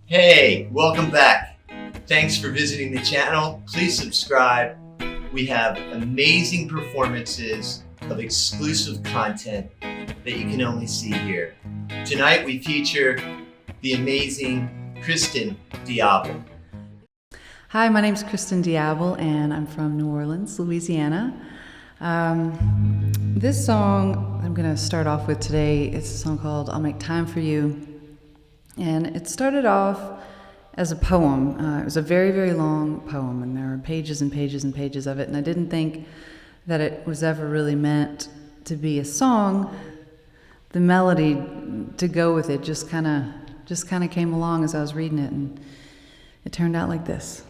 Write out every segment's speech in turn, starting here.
Hey, welcome back. Thanks for visiting the channel. Please subscribe. We have amazing performances of exclusive content that you can only see here. Tonight we feature the amazing Kristin Diable. Hi, my name is Kristin Diable and I'm from New Orleans, Louisiana. This song I'm going to start off with today, it's a song called I'll Make Time for You. And it started off as a poem. It was a very, very long poem, and there were pages and pages and pages of it, and I didn't think that it was ever really meant to be a song. The melody to go with it just kind of came along as I was reading it, and it turned out like this.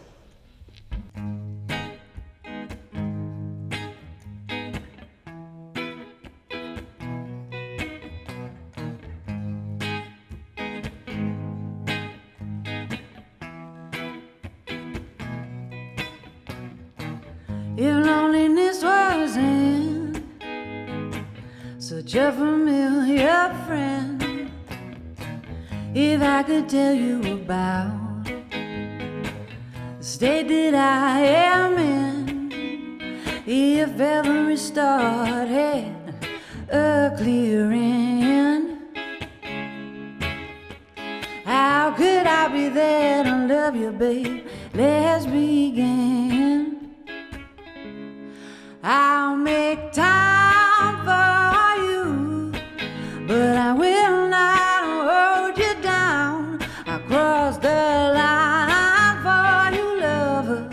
If loneliness wasn't such a familiar friend, if I could tell you about the state that I am in, if every start had a clear end, how could I be there to love you, babe? Let's begin. I'll make time for you, but I will not hold you down. I cross the line for you, lover,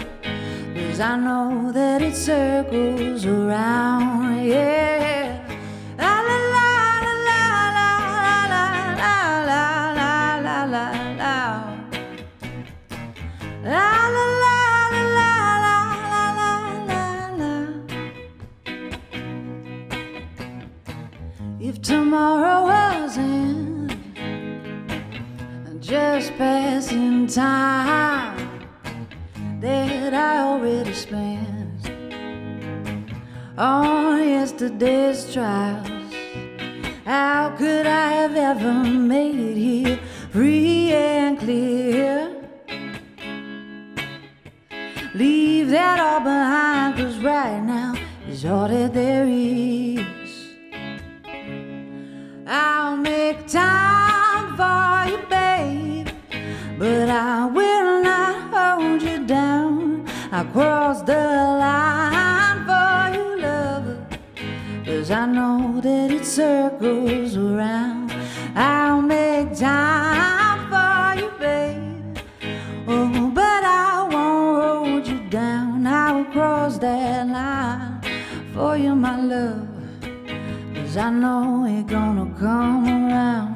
'cause I know that it circles around, yeah. La la la la la la la la la la la la. La la la. If tomorrow wasn't just passing time that I already spent on yesterday's trials, how could I have ever made it here free and clear? Leave that all behind, 'cause right now is all that there is. I'll make time for you, babe, but I will not hold you down. I'll cross the line for you, lover, 'cause I know that it circles around. I'll make time for you, babe, oh, but I won't hold you down. I will cross that line for you, my love, 'cause I know it's gonna come around.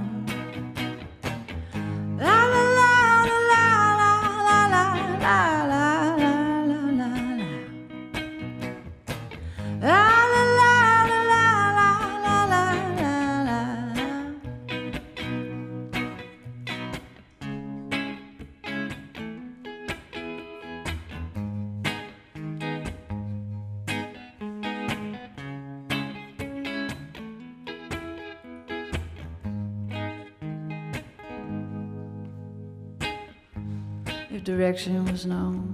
La la la la la la la la la la la la. La la la la la la la la la. If direction was known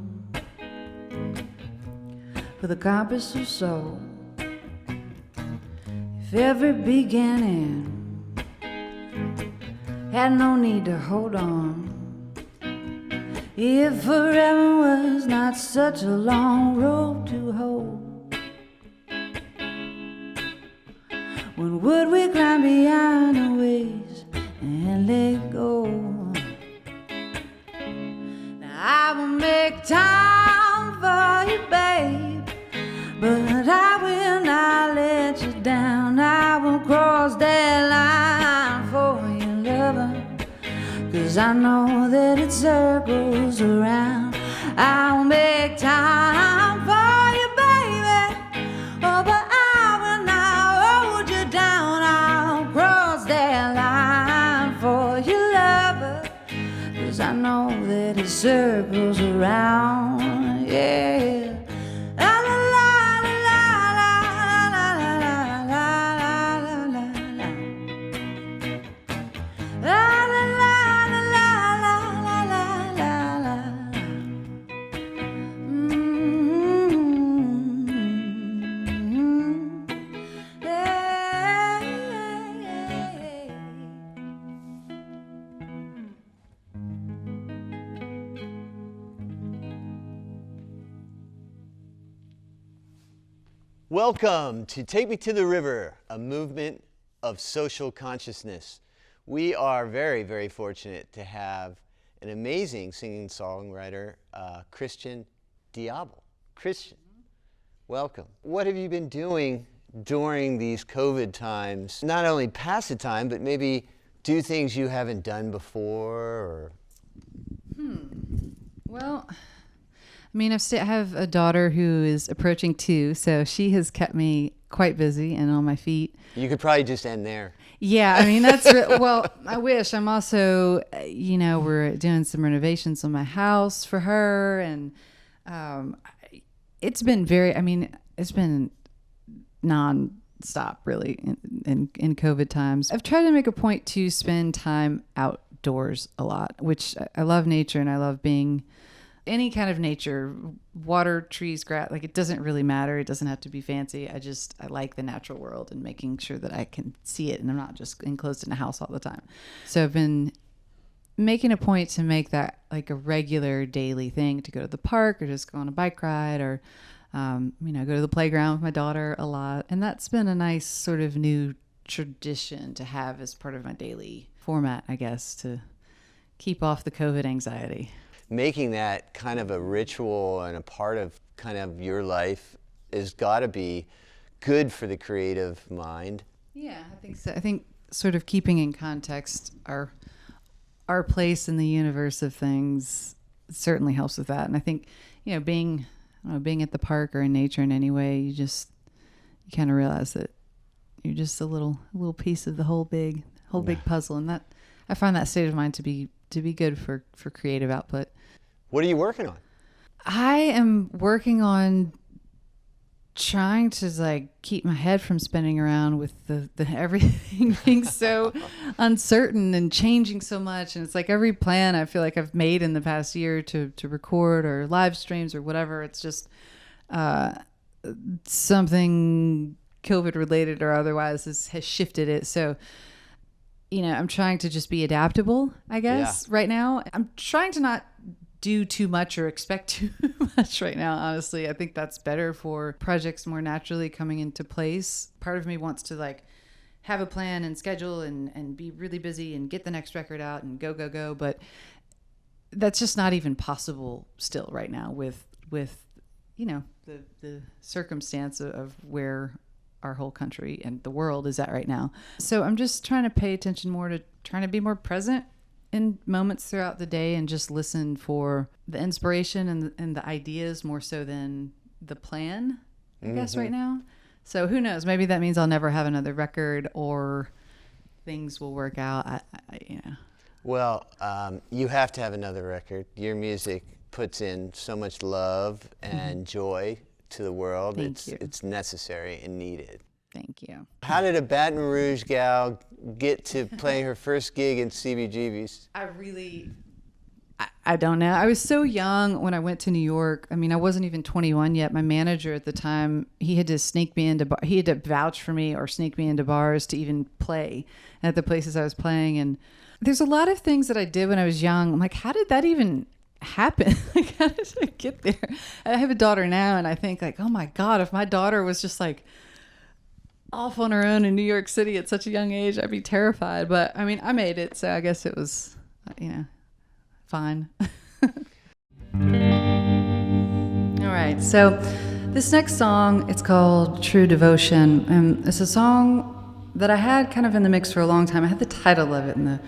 with a compass of soul, if every beginning had no need to hold on, if forever was not such a long road to hold, when would we climb beyond the ways and let go? I will make time for you, babe, but I will not let you down. I will cross that line for you, lover, 'cause I know that it circles around. I'll make time for you, baby, oh, but I will not hold you down. I'll cross that line for you, lover, 'cause I know that it circles around, yeah. La la la la la la la la la la la. La la la la la la Welcome to Take Me to the River, a movement of social consciousness. We are very, very fortunate to have an amazing singing-songwriter, Kristin Diable. Kristin, welcome. What have you been doing during these COVID times? Not only pass the time, but maybe do things you haven't done before, or... Well, I mean, I have a daughter who is approaching 2, so she has kept me quite busy and on my feet. You could probably just end there. Yeah, I mean, well, I wish. I'm also, we're doing some renovations on my house for her, and it's been it's been non-stop, really, in COVID times. I've tried to make a point to spend time outdoors a lot, which I love nature, and I love being any kind of nature, water, trees, grass, like it doesn't really matter. It doesn't have to be fancy. I like the natural world and making sure that I can see it and I'm not just enclosed in a house all the time. So I've been making a point to make that like a regular daily thing, to go to the park or just go on a bike ride or, go to the playground with my daughter a lot. And that's been a nice sort of new tradition to have as part of my daily format, I guess, to keep off the COVID anxiety. Making that kind of a ritual and a part of kind of your life has got to be good for the creative mind. Yeah, I think so. I think sort of keeping in context our place in the universe of things certainly helps with that. And I think, being at the park or in nature in any way, you kind of realize that you're just a little piece of the whole big puzzle. And that, I find that state of mind to be good for creative output. What are you working on? I am working on trying to keep my head from spinning around with the everything being so uncertain and changing so much. And it's like every plan I feel like I've made in the past year to record or live streams or whatever, it's just something COVID related or otherwise has shifted it. So, I'm trying to just be adaptable, I guess, right now. I'm trying to not do too much or expect too much right now, honestly. I think that's better for projects more naturally coming into place. Part of me wants to have a plan and schedule and be really busy and get the next record out and go, but that's just not even possible still right now with the circumstance of where our whole country and the world is at right now. So I'm just trying to pay attention more to trying to be more present in moments throughout the day and just listen for the inspiration and the ideas more so than the plan, I guess, right now. So who knows? Maybe that means I'll never have another record or things will work out. Well, you have to have another record. Your music puts in so much love and joy to the world. It's necessary and needed. Thank you. How did a Baton Rouge gal get to play her first gig in CBGB's? I don't know. I was so young when I went to New York. I mean, I wasn't even 21 yet. My manager at the time, he had to vouch for me or sneak me into bars to even play at the places I was playing. And there's a lot of things that I did when I was young. I'm like, how did that even happen? How did I get there? I have a daughter now, and I think oh my God, if my daughter was just off on her own in New York City at such a young age, I'd be terrified. But I mean, I made it, so I guess it was, fine. All right, so this next song, it's called True Devotion. And it's a song that I had kind of in the mix for a long time. I had the title of it and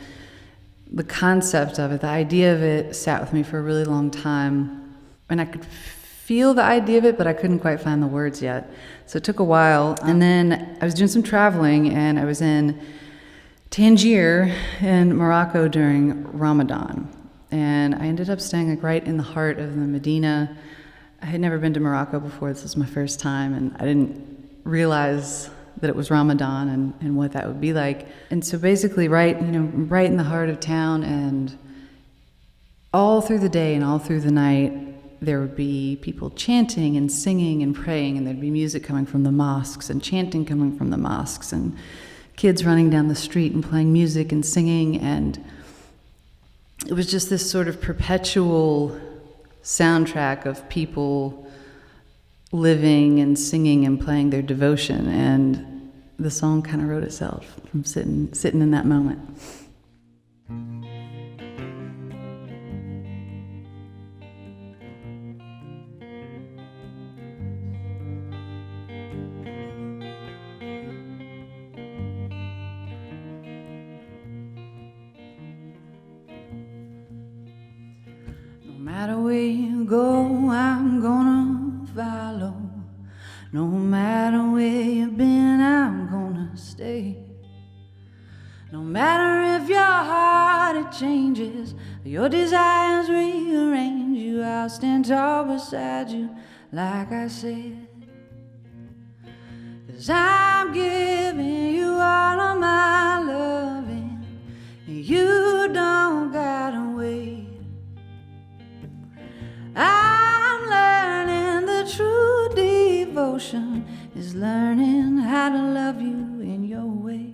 the concept of it, the idea of it sat with me for a really long time. And I could feel the idea of it, but I couldn't quite find the words yet. So it took a while. And then I was doing some traveling, and I was in Tangier in Morocco during Ramadan. And I ended up staying right in the heart of the Medina. I had never been to Morocco before. This was my first time, and I didn't realize that it was Ramadan and what that would be like. And so basically right in the heart of town, and all through the day and all through the night, there would be people chanting and singing and praying, and there'd be music coming from the mosques and chanting coming from the mosques, and kids running down the street and playing music and singing. And it was just this sort of perpetual soundtrack of people living and singing and playing their devotion, and the song kind of wrote itself from sitting in that moment. No matter where you go, I'm gonna follow. No matter where you've been, I'm gonna stay. No matter if your heart it changes, your desires rearrange you, I'll stand tall beside you, like I said. 'Cause I'm giving you all of my loving, and you don't gotta wait. I'm learning the true devotion is learning how to love you in your way.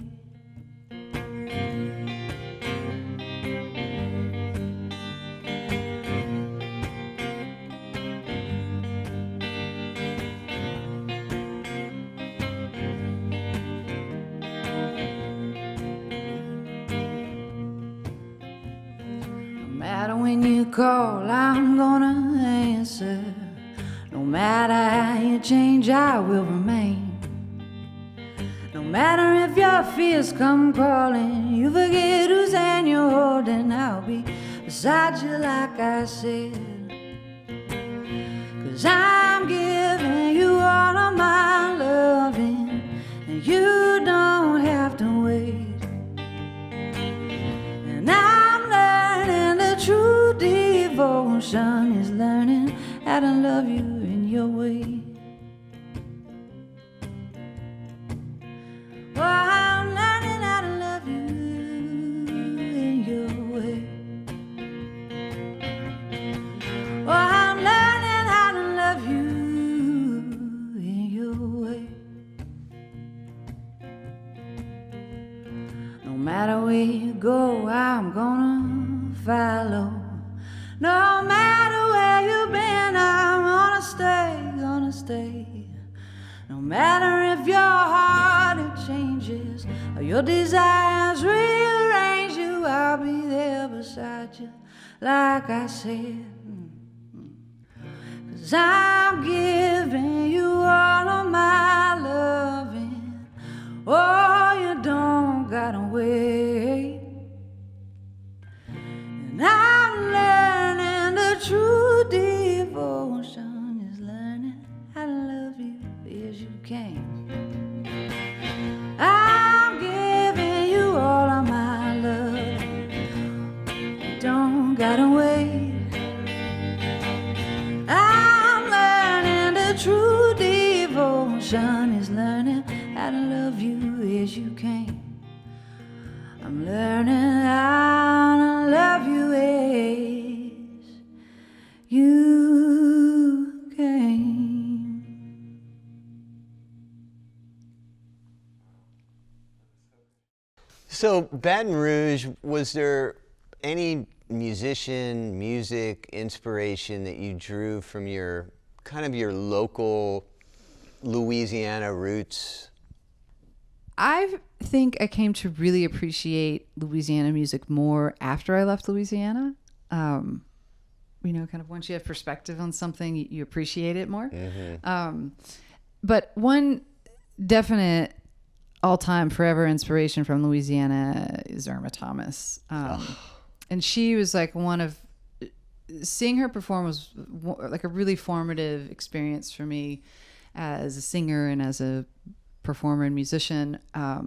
No matter when you call, I'm gonna answer. No matter how you change, I will remain. No matter if your fears come crawling, you forget whose hand you're holding, I'll be beside you like I said. 'Cause I'm giving you all of my loving, and you don't have to wait. And I'm learning the true devotion is learning how to love you in your way. Oh, I'm learning how to love you in your way. Oh, I'm learning how to love you in your way. No matter where you go, I'm gonna follow. No matter where you've been, I'm gonna stay. No matter if your heart it changes or your desires rearrange you, I'll be there beside you, like I said. 'Cause I'm giving you all of my loving. Oh, you don't gotta wait. And I'm learning the true devotion is learning how to love you as you can. I'm giving you all of my love. You don't gotta wait. I'm learning the true devotion is learning how to love you as you can. I'm learning how to love you as you can. So, Baton Rouge, was there any musician, music, inspiration that you drew from your kind of your local Louisiana roots? I think I came to really appreciate Louisiana music more after I left Louisiana. You know, kind of once you have perspective on something, you appreciate it more. Mm-hmm. But one definite all-time forever inspiration from Louisiana is Irma Thomas. And she was like seeing her perform was like a really formative experience for me as a singer and as a performer and musician. I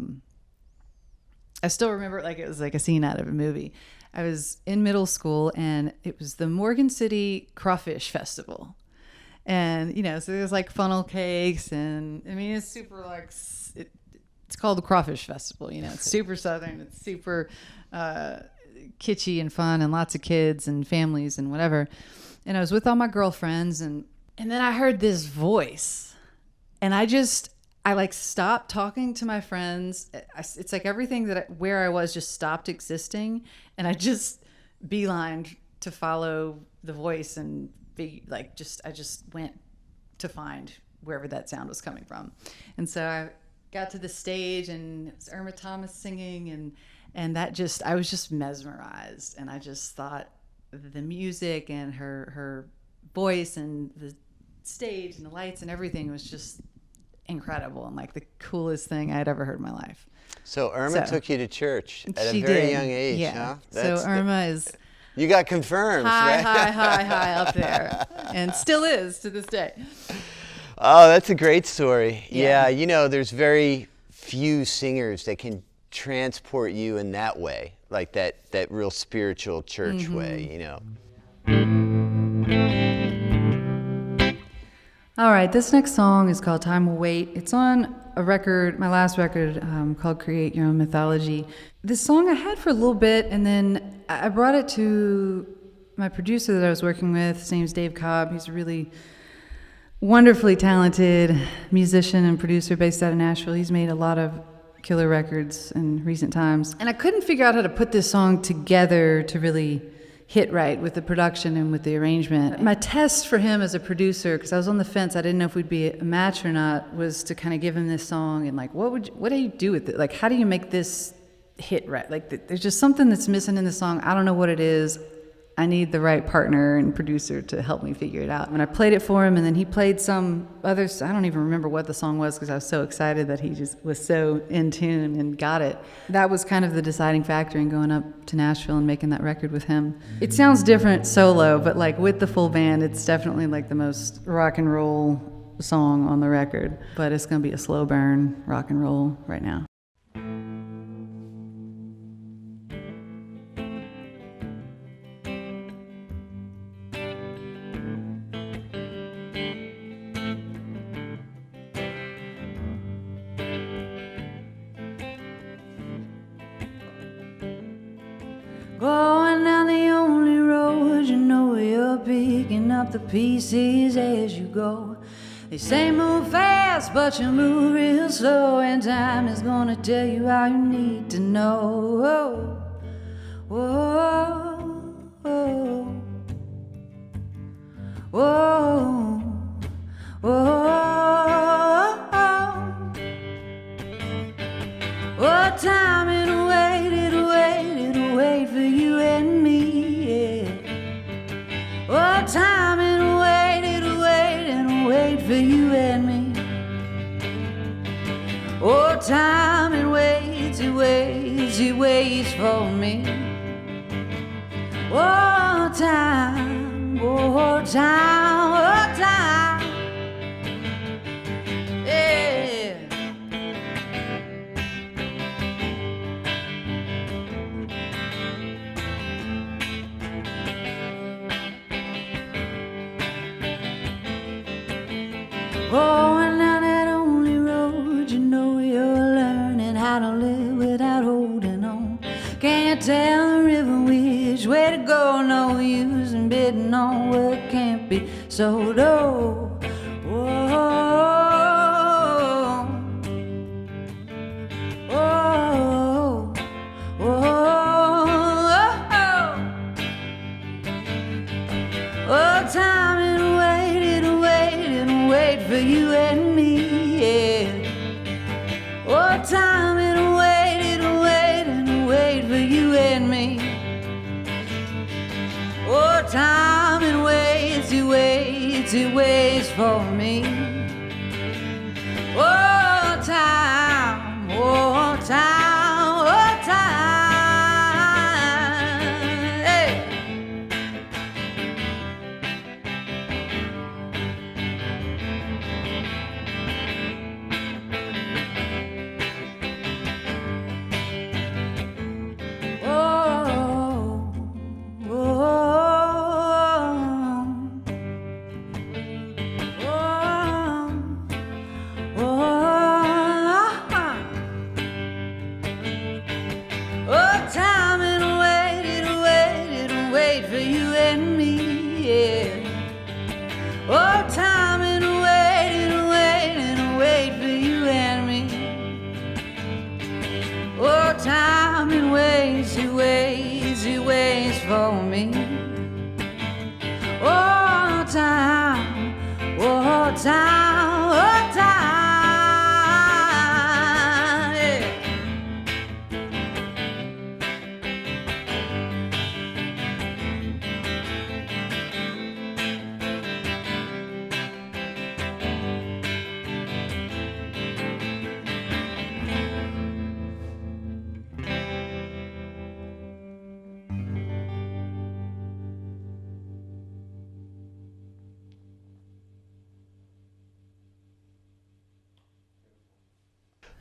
still remember it like it was like a scene out of a movie. I was in middle school and it was the Morgan City Crawfish Festival. And, you know, so there's like funnel cakes and I mean, it's super like, it's called the Crawfish Festival, you know, it's super Southern, it's super kitschy and fun and lots of kids and families and whatever. And I was with all my girlfriends and then I heard this voice and I like stopped talking to my friends. It's like everything where I was just stopped existing, and I just beelined to follow the voice and be like, I just went to find wherever that sound was coming from. And so I got to the stage, and it was Irma Thomas singing, and that just, I was just mesmerized. And I just thought the music and her voice and the stage and the lights and everything was just incredible, and like the coolest thing I'd ever heard in my life. So Irma took you to church at a very did. young age, yeah. huh? So Irma is you got confirmed, right? high up there, and still is to this day. Oh, that's a great story. Yeah. Yeah, you know, there's very few singers that can transport you in that way, like that real spiritual church way, you know. All right, this next song is called Time Will Wait. It's on a record, my last record, called Create Your Own Mythology. This song I had for a little bit, and then I brought it to my producer that I was working with. His name's Dave Cobb. He's a really wonderfully talented musician and producer based out of Nashville. He's made a lot of killer records in recent times. And I couldn't figure out how to put this song together to really hit right with the production and with the arrangement. My test for him as a producer, because I was on the fence, I didn't know if we'd be a match or not, was to kind of give him this song and like, what do you do with it? Like, how do you make this hit right? Like, there's just something that's missing in the song. I don't know what it is. I need the right partner and producer to help me figure it out. And I played it for him, and then he played some others. I don't even remember what the song was because I was so excited that he just was so in tune and got it. That was kind of the deciding factor in going up to Nashville and making that record with him. It sounds different solo, but like with the full band, it's definitely like the most rock and roll song on the record. But it's going to be a slow burn rock and roll right now. Going down the only road, you know you're picking up the pieces as you go. They say move fast, but you move real slow, and time is gonna tell you all you need to know. Whoa, whoa, whoa, whoa, whoa, time and wait, it'll wait for you and me, yeah. Oh, time and wait, it'll wait for you and me. Oh, time and wait, it waits for me. Oh, time, oh, time, oh, time, yeah. Going down that only road, you know you're learning how to live without holding on. Can't tell the river which way to go, no use in bidding on what can't be sold. Oh, whoa, whoa, whoa, oh, time and wait, it'll wait for you and me, yeah. Oh, time and wait, it'll wait for you and me. Oh, time and waits, it waits for me. Oh, time, oh, time, oh, time, hey.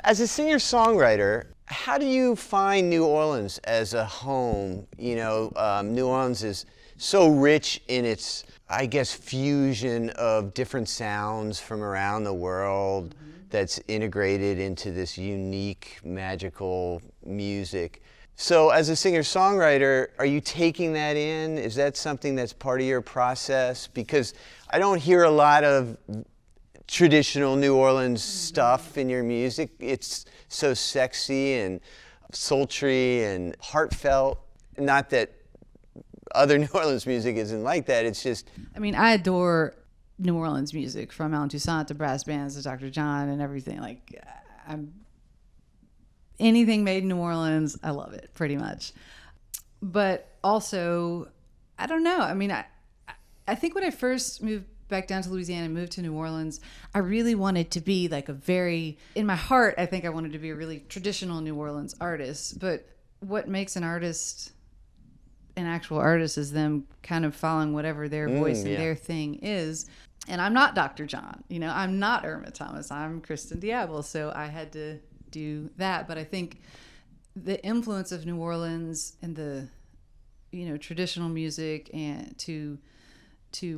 As a singer-songwriter, how do you find New Orleans as a home? You know, New Orleans is so rich in its, I guess, fusion of different sounds from around the world that's integrated into this unique, magical music. So as a singer-songwriter, are you taking that in? Is that something that's part of your process? Because I don't hear a lot of traditional New Orleans stuff in your music. It's so sexy and sultry and heartfelt. Not that other New Orleans music isn't like that, it's just... I mean, I adore New Orleans music, from Alan Toussaint to brass bands to Dr. John and everything. Like, anything made in New Orleans, I love it, pretty much. But also, I don't know. I mean, I think when I first moved back down to Louisiana and moved to New Orleans, I really wanted to be like in my heart, I think I wanted to be a really traditional New Orleans artist. But what makes an artist an actual artist is them kind of following whatever their voice and their thing is. And I'm not Dr. John, you know, I'm not Irma Thomas, I'm Kristin Diable. So I had to do that. But I think the influence of New Orleans and the, you know, traditional music and to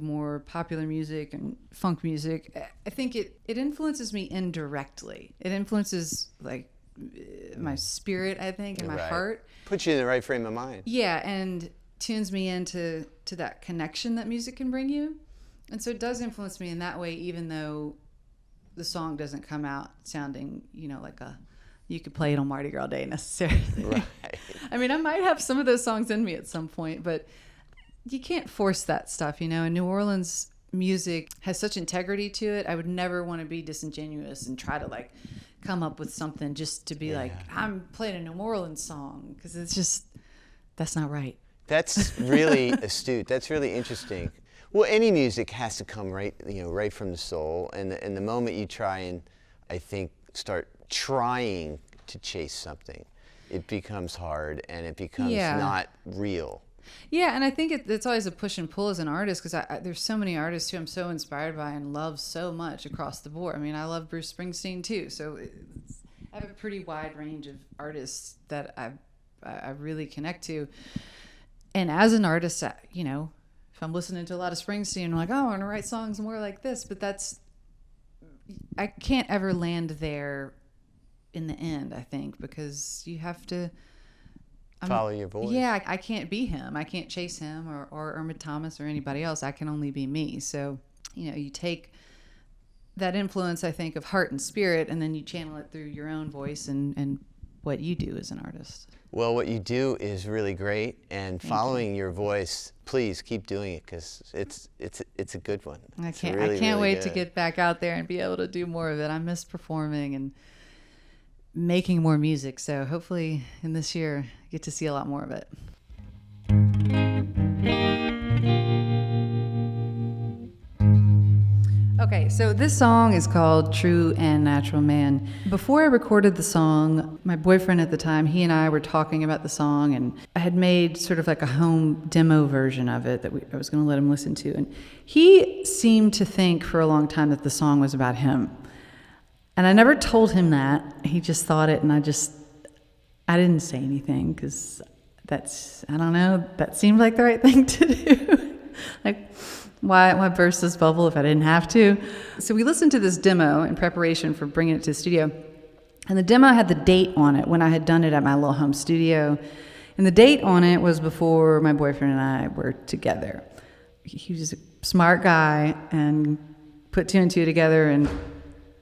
more popular music and funk music, I think it influences me indirectly. It influences like my spirit, I think, and my heart. Puts you in the right frame of mind. Yeah, and tunes me into that connection that music can bring you. And so it does influence me in that way, even though the song doesn't come out sounding, you know, like you could play it on Mardi Gras Day necessarily. Right. I mean, I might have some of those songs in me at some point, but you can't force that stuff, you know. And New Orleans music has such integrity to it. I would never want to be disingenuous and try to like come up with something just to be like, I'm playing a New Orleans song, because it's just, that's not right. That's really astute. That's really interesting. Well, any music has to come right from the soul, and the moment you try and, I think, start trying to chase something, it becomes hard and it becomes not real. Yeah, and I think it's always a push and pull as an artist, because there's so many artists who I'm so inspired by and love so much across the board. I mean, I love Bruce Springsteen too, so I have a pretty wide range of artists that I really connect to. And as an artist, you know, if I'm listening to a lot of Springsteen, I'm like, oh, I want to write songs more like this, but I can't ever land there in the end, I think, because you have to follow your voice. Yeah, I can't be him. I can't chase him or Irma Thomas or anybody else. I can only be me. So, you know, you take that influence, I think, of heart and spirit, and then you channel it through your own voice and what you do as an artist. Well, what you do is really great, and following your voice, please keep doing it, because it's a good one. I can't wait to get back out there and be able to do more of it. I miss performing and making more music, so hopefully in this year get to see a lot more of it. Okay, so this song is called True and Natural Man. Before I recorded the song, my boyfriend at the time, he and I were talking about the song, and I had made sort of like a home demo version of it that I was going to let him listen to. And he seemed to think for a long time that the song was about him. And I never told him that. He just thought it, and I didn't say anything, because I don't know, that seemed like the right thing to do. Like, why burst this bubble if I didn't have to? So we listened to this demo in preparation for bringing it to the studio. And the demo had the date on it when I had done it at my little home studio. And the date on it was before my boyfriend and I were together. He was a smart guy and put two and two together and,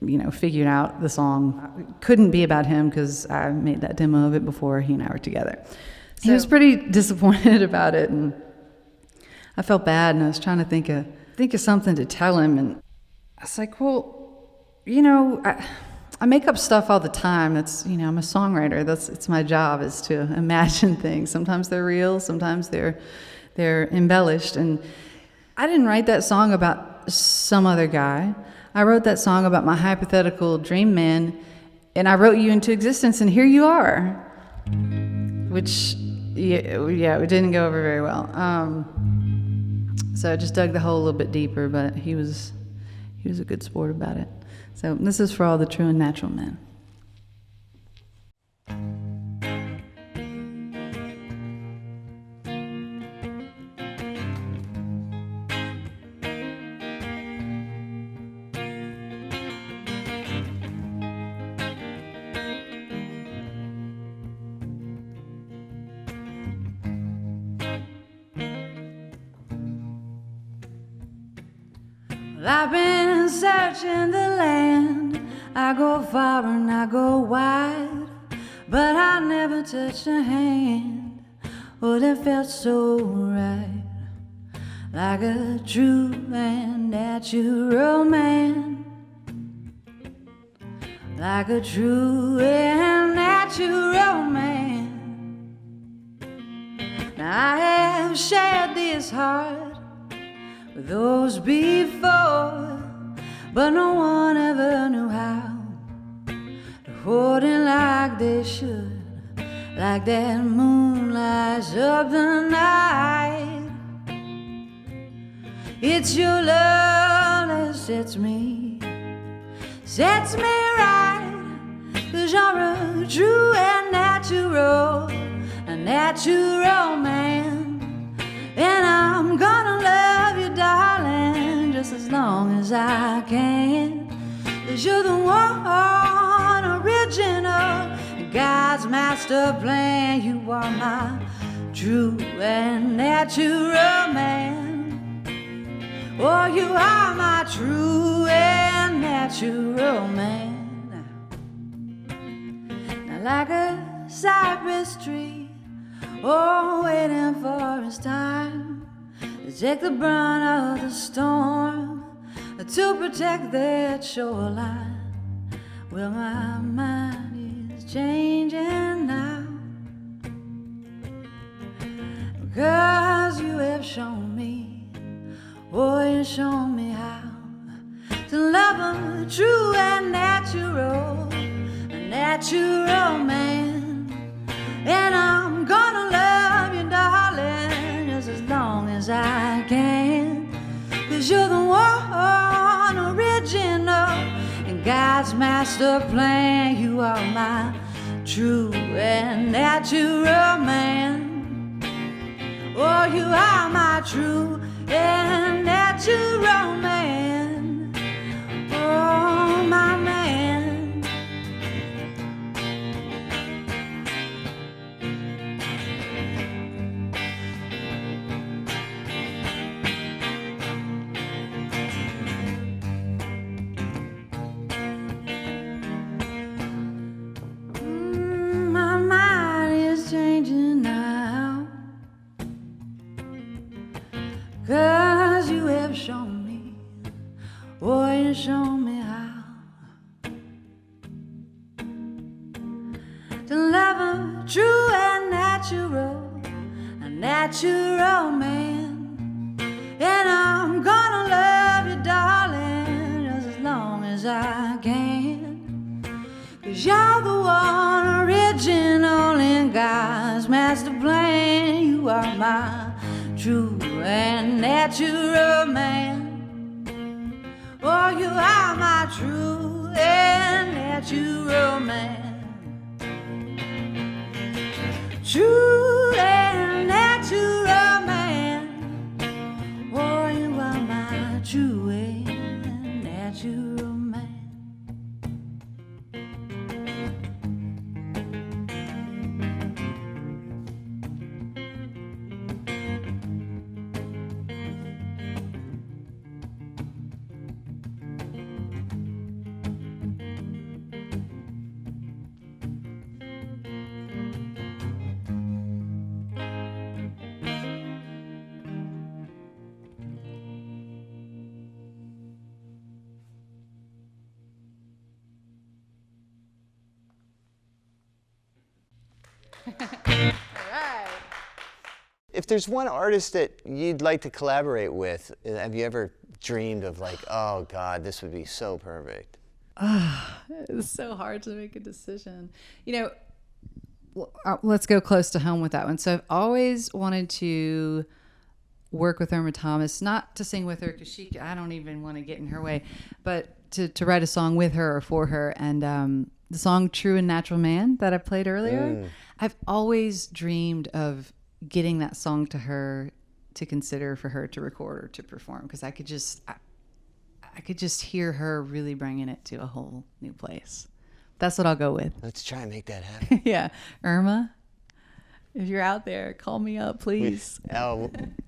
you know, figured out the song. It couldn't be about him, because I made that demo of it before he and I were together. So he was pretty disappointed about it, and I felt bad, and I was trying to think of something to tell him, and I was like, well, you know, I make up stuff all the time. That's, you know, I'm a songwriter. It's my job, is to imagine things. Sometimes they're real, sometimes they're embellished, and I didn't write that song about some other guy. I wrote that song about my hypothetical dream man, and I wrote you into existence, and here you are. Which, yeah, it didn't go over very well. So I just dug the hole a little bit deeper, but he was a good sport about it. So this is for all the true and natural men. I've been searching the land. I go far and I go wide, but I never touched a hand. Oh, that felt so right, like a true and natural man, like a true and natural man. Now I have shared this heart with those before, but no one ever knew how to hold it like they should, like that moon lights up the night. It's your love that sets me right, 'cause you're a true and natural man. And I'm gonna love you, darling, just as long as I can, 'cause you're the one original, God's master plan. You are my true and natural man. Oh, you are my true and natural man. Now like a cypress tree, oh, waiting for his time to take the brunt of the storm, to protect that shoreline. Well, my mind is changing now, because you have shown me, oh, you've shown me how to love a true and natural man. And I'm gonna love you, darling, just as long as I can, 'cause you're the one original in God's master plan. You are my true and natural man. Oh, you are my true and natural man. Oh, my man. My mind is changing now, 'cause you have shown me, oh, you shown me how to love a true and natural man. And I'm gonna love you, darling, just as long as I can, 'cause you're the one original in God's master plan. You are my true and natural man. Oh, you are my true and natural man. True and natural man. Oh, you are my true and natural man. If there's one artist that you'd like to collaborate with, have you ever dreamed of like, oh God, this would be so perfect? It's so hard to make a decision. You know, let's go close to home with that one. So I've always wanted to work with Irma Thomas, not to sing with her, because I don't even want to get in her way, but to write a song with her or for her. And the song True and Natural Man that I played earlier, I've always dreamed of getting that song to her to consider for her to record or to perform, because I could just hear her really bringing it to a whole new place. That's what I'll go with. Let's try and make that happen. Yeah. Irma, if you're out there, call me up, please.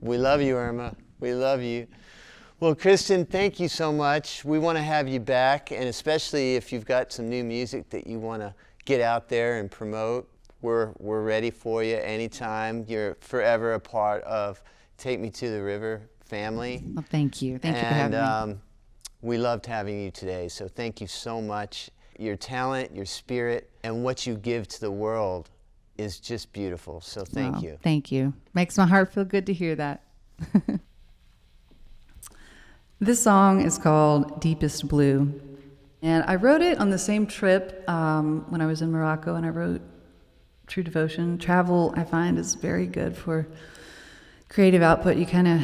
We love you, Irma. We love you. Well, Kristin, thank you so much. We want to have you back, and especially if you've got some new music that you want to get out there and promote, we're ready for you anytime. You're forever a part of Take Me to the River family. Well, thank you. Thank you for having me. We loved having you today, so thank you so much. Your talent, your spirit, and what you give to the world is just beautiful, so thank you. Thank you. Makes my heart feel good to hear that. This song is called Deepest Blue, and I wrote it on the same trip when I was in Morocco, and I wrote True Devotion. Travel, I find, is very good for creative output. You kind of,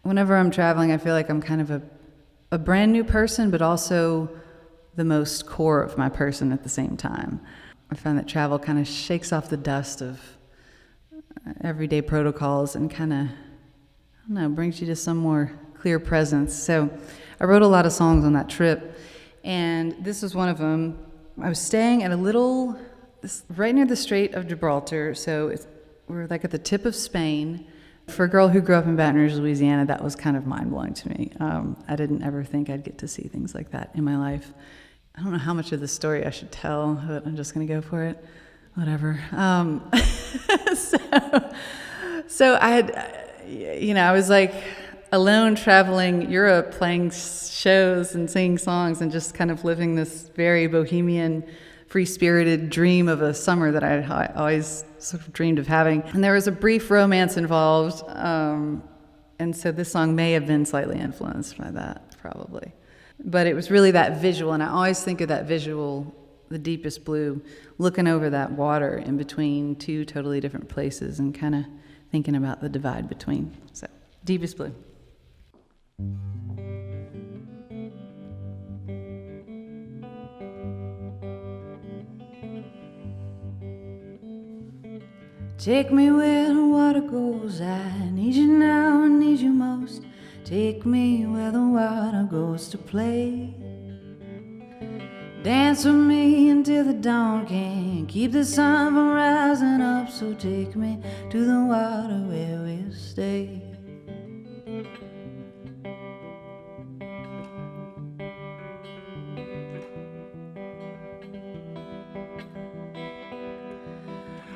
whenever I'm traveling, I feel like I'm kind of a brand new person, but also the most core of my person at the same time. I find that travel kind of shakes off the dust of everyday protocols and kind of, I don't know, brings you to some more clear presence. So I wrote a lot of songs on that trip, and this was one of them. I was staying at right near the Strait of Gibraltar, so we're like at the tip of Spain. For a girl who grew up in Baton Rouge, Louisiana, that was kind of mind-blowing to me. I didn't ever think I'd get to see things like that in my life. I don't know how much of the story I should tell, but I'm just going to go for it. Whatever. So I had, I was like alone traveling Europe, playing shows and singing songs and just kind of living this very bohemian, free-spirited dream of a summer that I had always sort of dreamed of having. And there was a brief romance involved, and so this song may have been slightly influenced by that, probably. But it was really that visual, and I always think of that visual, the deepest blue, looking over that water in between two totally different places and kind of thinking about the divide between. So, deepest blue. Take me where the water goes, I need you now, I need you most. Take me where the water goes to play. Dance with me until the dawn can't keep the sun from rising up. So take me to the water where we'll stay.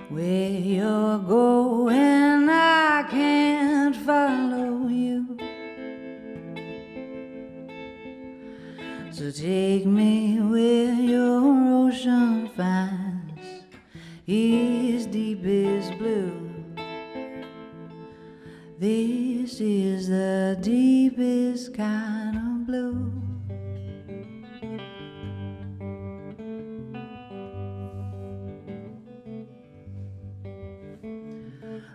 Where you're going, I can't follow you. So take me where your ocean finds its deepest blue. This is the deepest kind of blue.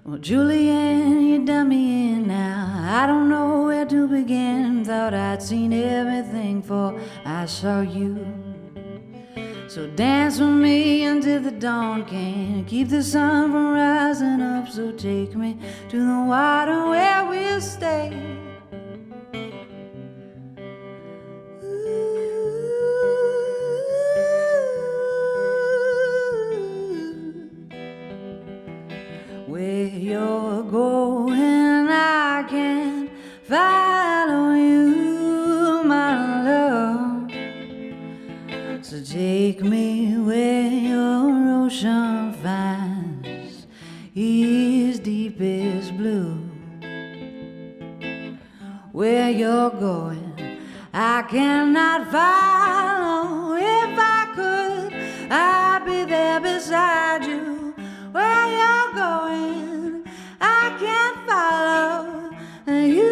Well, Julianne, you done me in now. I don't know where to begin. Thought I'd seen everything before I saw you. So dance with me until the dawn can keep the sun from rising up. So take me to the water where we'll stay. Where you're going, I can't follow you, my love. So take me where your ocean finds its deepest blue. Where you're going, I cannot follow. If I could, I'd be there beside you. Where you're going, I can't follow you.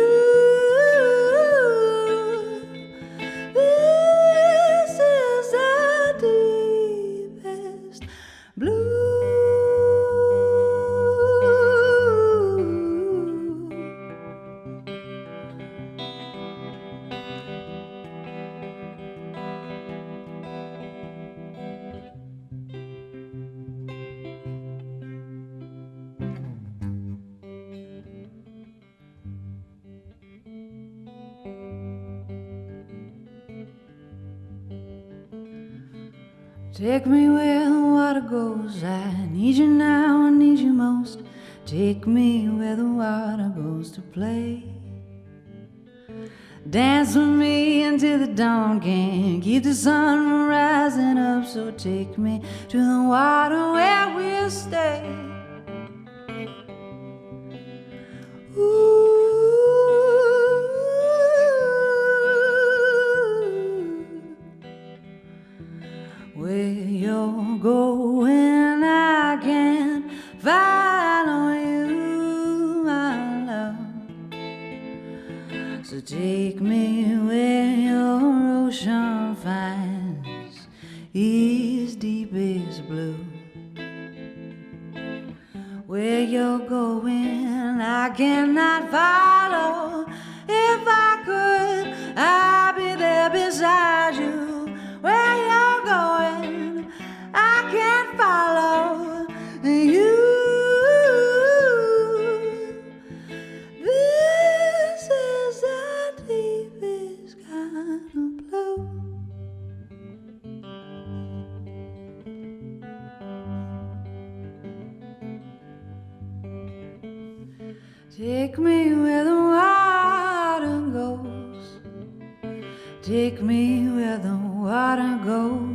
This is the deepest blue. Take me where the water goes, I need you now, I need you most. Take me where the water goes to play. Dance with me until the dawn can keep the sun from rising up. So take me to the water where we'll stay. Ooh. Where you're going, I can't follow you, my love. So take me where your ocean finds its deepest blue. Where you're going, I cannot follow. If I could, I'd be there beside you. Where you're going, I can't follow you. This is the deepest kind of blue. Take me where the water goes. Take me where the water goes.